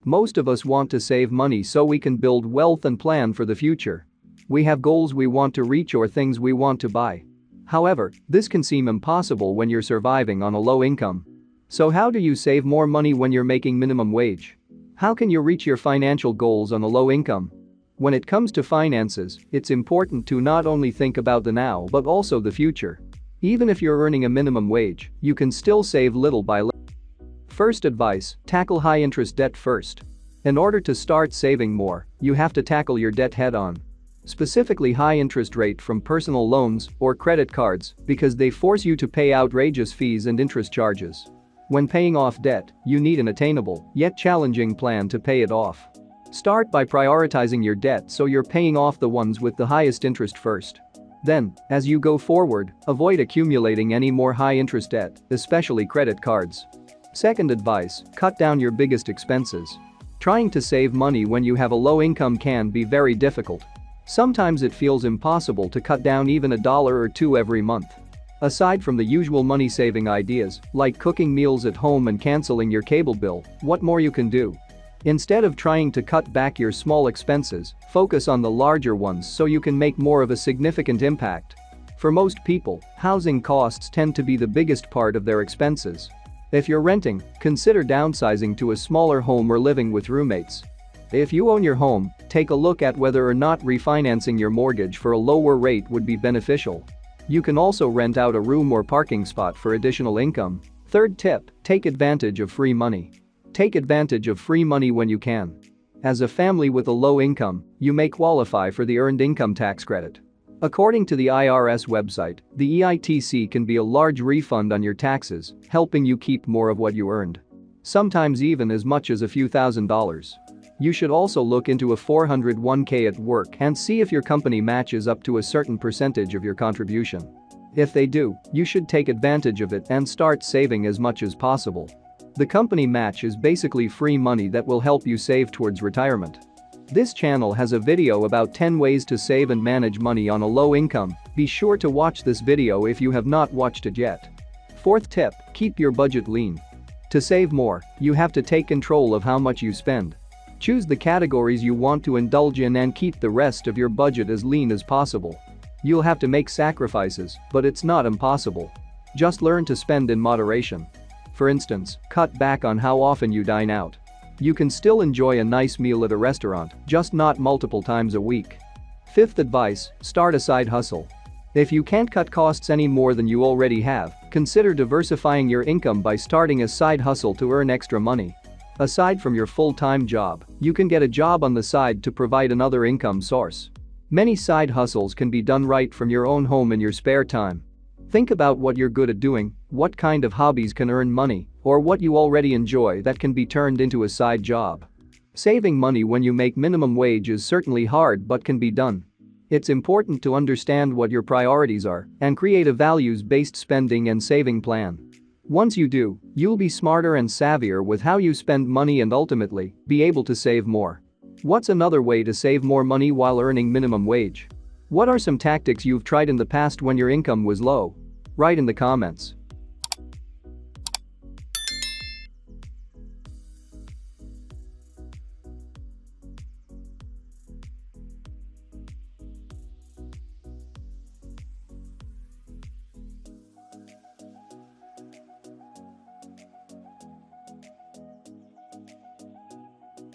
Most of us want to save money so we can build wealth and plan for the future. We have goals we want to reach or things we want to buy. However, this can seem impossible when you're surviving on a low income. So how do you save more money when you're making minimum wage? How can you reach your financial goals on a low income? When it comes to finances, it's important to not only think about the now but also the future. Even if you're earning a minimum wage, you can still save little by little. First advice, tackle high-interest debt first. In order to start saving more, you have to tackle your debt head-on. Specifically high interest rate from personal loans or credit cards because they force you to pay outrageous fees and interest charges. When paying off debt, you need an attainable, yet challenging plan to pay it off. Start by prioritizing your debt so you're paying off the ones with the highest interest first. Then, as you go forward, avoid accumulating any more high-interest debt, especially credit cards. Second advice, cut down your biggest expenses. Trying to save money when you have a low income can be very difficult. Sometimes it feels impossible to cut down even $1 or $2 every month. Aside from the usual money-saving ideas, like cooking meals at home and canceling your cable bill, what more you can do? Instead of trying to cut back your small expenses, focus on the larger ones so you can make more of a significant impact. For most people, housing costs tend to be the biggest part of their expenses. If you're renting, consider downsizing to a smaller home or living with roommates. If you own your home, take a look at whether or not refinancing your mortgage for a lower rate would be beneficial. You can also rent out a room or parking spot for additional income. Third tip, take advantage of free money. Take advantage of free money when you can. As a family with a low income, you may qualify for the Earned Income Tax Credit. According to the IRS website, the EITC can be a large refund on your taxes, helping you keep more of what you earned. Sometimes even as much as a few $1,000s. You should also look into a 401k at work and see if your company matches up to a certain percentage of your contribution. If they do, you should take advantage of it and start saving as much as possible. The company match is basically free money that will help you save towards retirement. This channel has a video about 10 ways to save and manage money on a low income. Be sure to watch this video if you have not watched it yet. Fourth tip, keep your budget lean. To save more, you have to take control of how much you spend. Choose the categories you want to indulge in and keep the rest of your budget as lean as possible. You'll have to make sacrifices, but it's not impossible. Just learn to spend in moderation. For instance, cut back on how often you dine out. You can still enjoy a nice meal at a restaurant, just not multiple times a week. Fifth advice, start a side hustle. If you can't cut costs any more than you already have, consider diversifying your income by starting a side hustle to earn extra money. Aside from your full-time job, you can get a job on the side to provide another income source. Many side hustles can be done right from your own home in your spare time. Think about what you're good at doing, what kind of hobbies can earn money, or what you already enjoy that can be turned into a side job. Saving money when you make minimum wage is certainly hard but can be done. It's important to understand what your priorities are and create a values-based spending and saving plan. Once you do, you'll be smarter and savvier with how you spend money and ultimately be able to save more. What's another way to save more money while earning minimum wage? What are some tactics you've tried in the past when your income was low? Write in the comments.